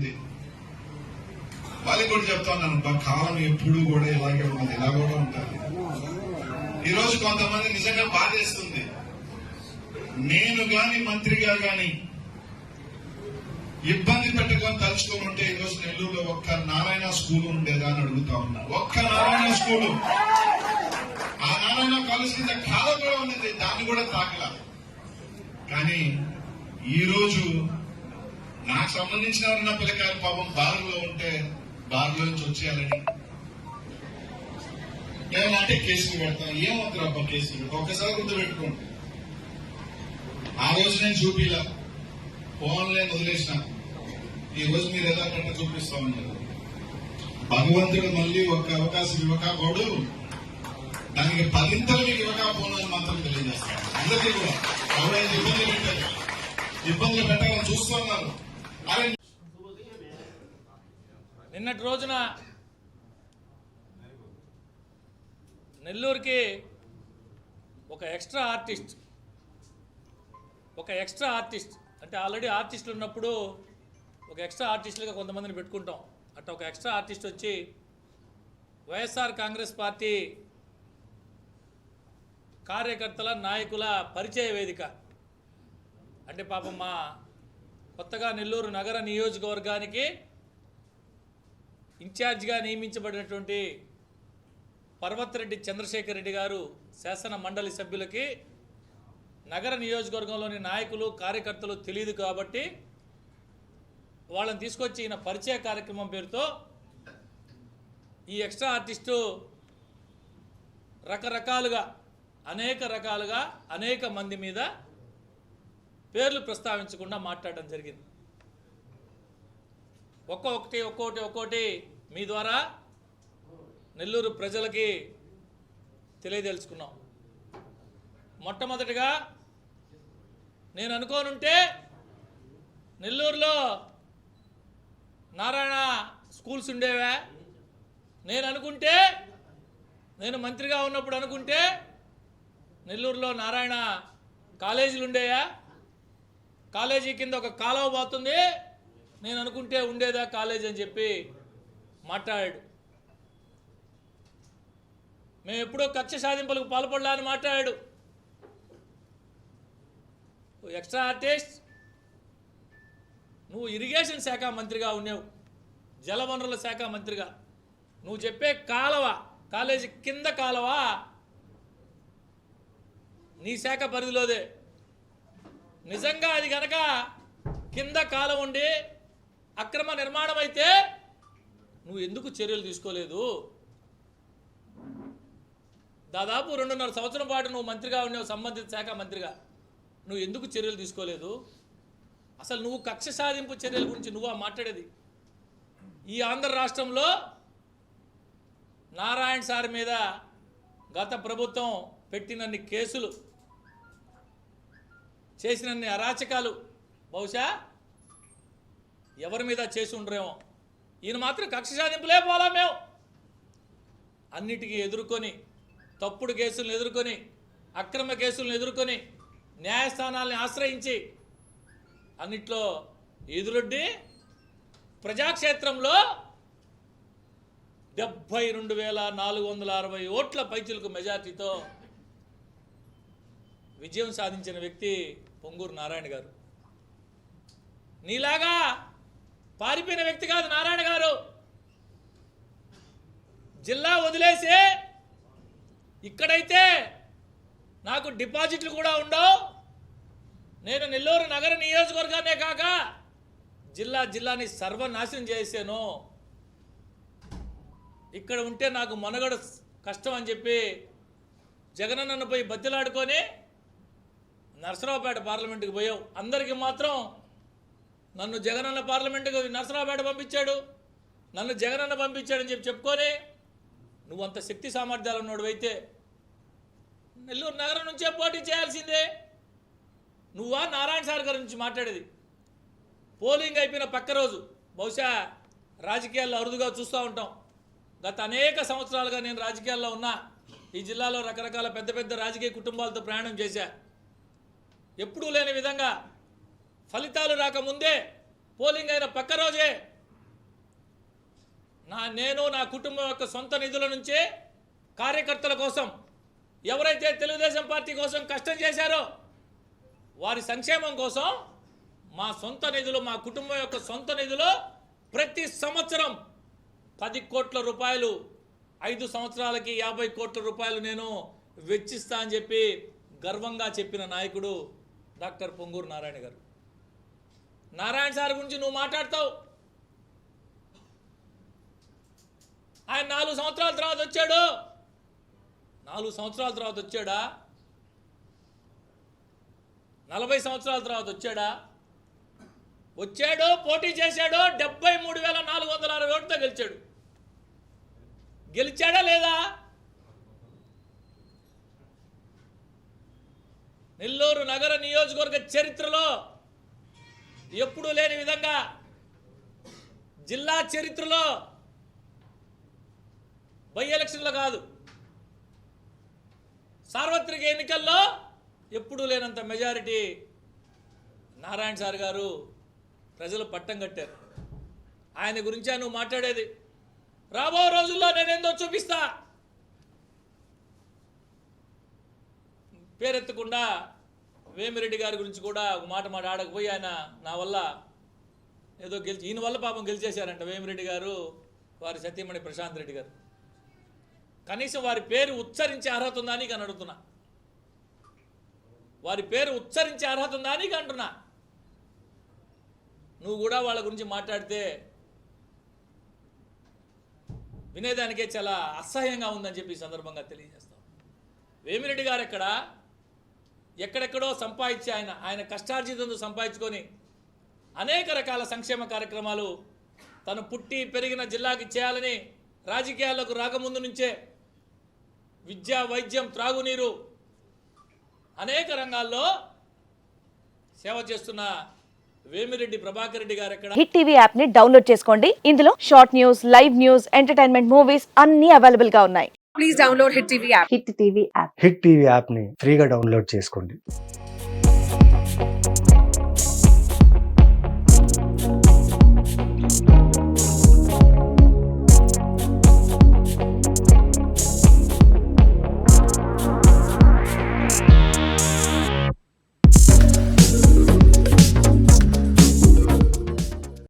ఉంది. వాళ్ళకి కూడా చెప్తా ఉన్నాను, కాలం ఎప్పుడు కూడా ఇలాగే ఉన్నది, ఇలా కూడా ఉంటుంది. ఈ రోజు కొంతమంది నిజంగా బాధేస్తుంది. నేను గాని మంత్రిగా గాని ఇబ్బంది పెట్టుకొని తలుచుకొని ఉంటే ఈ రోజు నెల్లూరులో ఒక్క నారాయణ స్కూల్ ఉండేదా అని అడుగుతా ఉన్నా. ఒక్క నారాయణ స్కూలు, ఆ నారాయణ కాలేజ్ కింద కాలం కూడా ఉన్నది, దాన్ని కూడా తాకలా. కానీ ఈ రోజు నాకు సంబంధించిన ఎవరన్నా పిల్లకాయలు పాపం బారులో ఉంటే బారులో నుంచి వచ్చేయాలని ఏమంటే కేసులు పెడతాం. ఏమవుతారు అబ్బా కేసులు? ఒక్కసారి గుర్తు పెట్టుకోండి. ఆ రోజు నేను చూపిలా, ఫోన్లే వదిలేసిన. ఈ రోజు మీరు ఎలా కట్ట చూపిస్తా ఉన్నారు. భగవంతుడు మళ్ళీ ఒక్క అవకాశం ఇవ్వకపోడు, దానికి 10 ఇంతలు మీకు ఇవ్వకపోను అని మాత్రం తెలియజేస్తాను. అందరికీ కూడా ఎవరైతే ఇబ్బందులు పెట్టాలని చూస్తున్నారు. నిన్నటి రోజున నెల్లూరుకి ఒక ఎక్స్ట్రా ఆర్టిస్ట్ అంటే ఆల్రెడీ ఆర్టిస్టులు ఉన్నప్పుడు ఒక ఎక్స్ట్రా ఆర్టిస్టులుగా కొంతమందిని పెట్టుకుంటాం. అట్లా ఒక ఎక్స్ట్రా ఆర్టిస్ట్ వచ్చి వైఎస్ఆర్ కాంగ్రెస్ పార్టీ కార్యకర్తల నాయకుల పరిచయ వేదిక అంటే పాపం మా కొత్తగా నెల్లూరు నగర నియోజకవర్గానికి ఇన్ఛార్జిగా నియమించబడినటువంటి పర్వతిరెడ్డి చంద్రశేఖర్ రెడ్డి గారు శాసన మండలి సభ్యులకి నగర నియోజకవర్గంలోని నాయకులు కార్యకర్తలు తెలియదు కాబట్టి వాళ్ళని తీసుకొచ్చి ఈయన పరిచయ కార్యక్రమం పేరుతో ఈ ఎక్స్ట్రా ఆర్టిస్టు అనేక రకాలుగా అనేక మంది మీద పేర్లు ప్రస్తావించకుండా మాట్లాడడం జరిగింది. ఒక్కొక్కటి మీ ద్వారా నెల్లూరు ప్రజలకి తెలియదలుచుకున్నాం. మొట్టమొదటిగా నేను అనుకోనుంటే నెల్లూరులో నారాయణ స్కూల్స్ ఉండేవా, నేను మంత్రిగా ఉన్నప్పుడు అనుకుంటే నెల్లూరులో నారాయణ కాలేజీలు ఉండేయా, కాలేజీ కింద ఒక కాలువ పోతుంది, నేను అనుకుంటే ఉండేదా కాలేజీ అని చెప్పి మాట్లాడాడు. మేము ఎప్పుడో కక్ష సాధింపులకు పాల్పడలా అని మాట్లాడాడు. ఎక్స్ట్రా ఆర్టిస్ట్, నువ్వు ఇరిగేషన్ శాఖ మంత్రిగా ఉన్నావు, జలవనరుల శాఖ మంత్రిగా. నువ్వు చెప్పే కాలేజీ కింద కాలువ నీ శాఖ పరిధిలోదే. నిజంగా అది గనక కింద కాలువ ఉండి అక్రమ నిర్మాణం అయితే నువ్వు ఎందుకు చర్యలు తీసుకోలేదు? దాదాపు 2.5 సంవత్సరం పాటు నువ్వు మంత్రిగా ఉన్నావు, సంబంధిత శాఖ మంత్రిగా. నువ్వు ఎందుకు చర్యలు తీసుకోలేదు? అసలు నువ్వు కక్ష సాధింపు చర్యల గురించి నువ్వు మాట్లాడేది? ఈ ఆంధ్ర రాష్ట్రంలో నారాయణ సార్ మీద గత ప్రభుత్వం పెట్టినన్ని కేసులు, చేసినన్ని అరాచకాలు బహుశా ఎవరి మీద చేసి ఉండరేమో. ఈయన మాత్రం కక్ష సాధింపులే పోలా. మేము అన్నిటికీ ఎదుర్కొని, తప్పుడు కేసులను ఎదుర్కొని, అక్రమ కేసులను ఎదుర్కొని, న్యాయస్థానాలను ఆశ్రయించి అన్నిట్లో ఎదురొడ్డి ప్రజాక్షేత్రంలో 72,460 ఓట్ల పైచిలకు మెజార్టీతో విజయం సాధించిన వ్యక్తి పొంగూరు నారాయణ గారు. నీలాగా పారిపోయిన వ్యక్తి కాదు నారాయణ గారు. జిల్లా వదిలేసి ఇక్కడైతే నాకు డిపాజిట్లు కూడా ఉండవు, నేను నెల్లూరు నగర నియోజకవర్గాన్నే కాక జిల్లాని సర్వనాశనం చేశాను, ఇక్కడ ఉంటే నాకు మనుగడ కష్టం అని చెప్పి జగనన్నను పోయి బతిలాడుకొని నరసరావుపేట పార్లమెంటుకి పోయావు. అందరికీ మాత్రం నన్ను జగనన్న పార్లమెంటుకు నరసరావుపేట పంపించాడు, నన్ను జగనన్న పంపించాడని చెప్పుకొని నువ్వు అంత శక్తి సామర్థ్యాలు ఉన్నోడువైతే నెల్లూరు నగరం నుంచే పోటీ చేయాల్సిందే. నువ్వా నారాయణ సార్ గారి నుంచి మాట్లాడేది? పోలింగ్ అయిపోయిన పక్క రోజు, బహుశా రాజకీయాల్లో అరుదుగా చూస్తూ ఉంటాం. గత అనేక సంవత్సరాలుగా నేను రాజకీయాల్లో ఉన్నా. ఈ జిల్లాలో రకరకాల పెద్ద పెద్ద రాజకీయ కుటుంబాలతో ప్రయాణం చేశా. ఎప్పుడూ లేని విధంగా ఫలితాలు రాకముందే, పోలింగ్ అయిన పక్క రోజే నేను నా కుటుంబం యొక్క సొంత నిధుల నుంచే కార్యకర్తల కోసం, ఎవరైతే తెలుగుదేశం పార్టీ కోసం కష్టం చేశారో వారి సంక్షేమం కోసం మా సొంత నిధులు, మా కుటుంబం యొక్క సొంత నిధులు ప్రతి సంవత్సరం 10 కోట్ల రూపాయలు, 5 సంవత్సరాలకి 50 కోట్ల రూపాయలు నేను వెచ్చిస్తా అని చెప్పి గర్వంగా చెప్పిన నాయకుడు డాక్టర్ పొంగూరు నారాయణ గారు. నారాయణ సార్ గురించి నువ్వు మాట్లాడతావు. ఆయన 4 సంవత్సరాల తర్వాత వచ్చాడు. 4 సంవత్సరాల తర్వాత వచ్చాడా? 40 సంవత్సరాల తర్వాత వచ్చాడా? వచ్చాడు, పోటీ చేశాడు, 73,460 ఓట్లతో గెలిచాడు. గెలిచాడా లేదా? నెల్లూరు నగర నియోజకవర్గ చరిత్రలో ఎప్పుడూ లేని విధంగా, జిల్లా చరిత్రలో బై ఎలక్షన్లో కాదు, సార్వత్రిక ఎన్నికల్లో ఎప్పుడూ లేనంత మెజారిటీ నారాయణ సార్ గారు ప్రజలు పట్టం కట్టారు. ఆయన గురించే నువ్వు మాట్లాడేది. రాబో రోజుల్లో నేనేందో చూపిస్తా. పేరెత్తకుండా వేమిరెడ్డి గారి గురించి కూడా ఒక మాట ఆడకపోయి ఆయన నా వల్ల ఏదో ఈయన వల్ల పాపం గెలిచేశారంట వేమిరెడ్డి గారు, వారి సతీమణి ప్రశాంత్ రెడ్డి గారు. కనీసం వారి పేరు ఉచ్చరించే అర్హత ఉందా నీకు అని అడుగుతున్నా. వారి పేరు ఉచ్చరించే అర్హత ఉందా నీకు అంటున్నా. నువ్వు కూడా వాళ్ళ గురించి మాట్లాడితే వినేదానికే చాలా అసహ్యంగా ఉందని చెప్పి ఈ సందర్భంగా తెలియజేస్తాం. వేమిరెడ్డి గారు ఎక్కడెక్కడో సంపాదించి ఆయన కష్టార్జితంతో సంపాదించుకొని అనేక రకాల సంక్షేమ కార్యక్రమాలు తను పుట్టి పెరిగిన జిల్లాకి చేయాలని రాజకీయాల్లోకి రాకముందు నుంచే విద్య, వైద్యం, త్రాగునీరు అనేక రంగాల్లో సేవ చేస్తున్న వేమిరెడ్డి ప్రభాకర్ రెడ్డి గారు హిట్ టీవీ యాప్ ని డౌన్లోడ్ చేసుకోండి. ఇందులో short news, live news, entertainment movies అన్ని అవైలబుల్ గా ఉన్నాయి. Please download hit TV app. Hit TV app ని ఫ్రీగా డౌన్లోడ్ చేసుకోండి.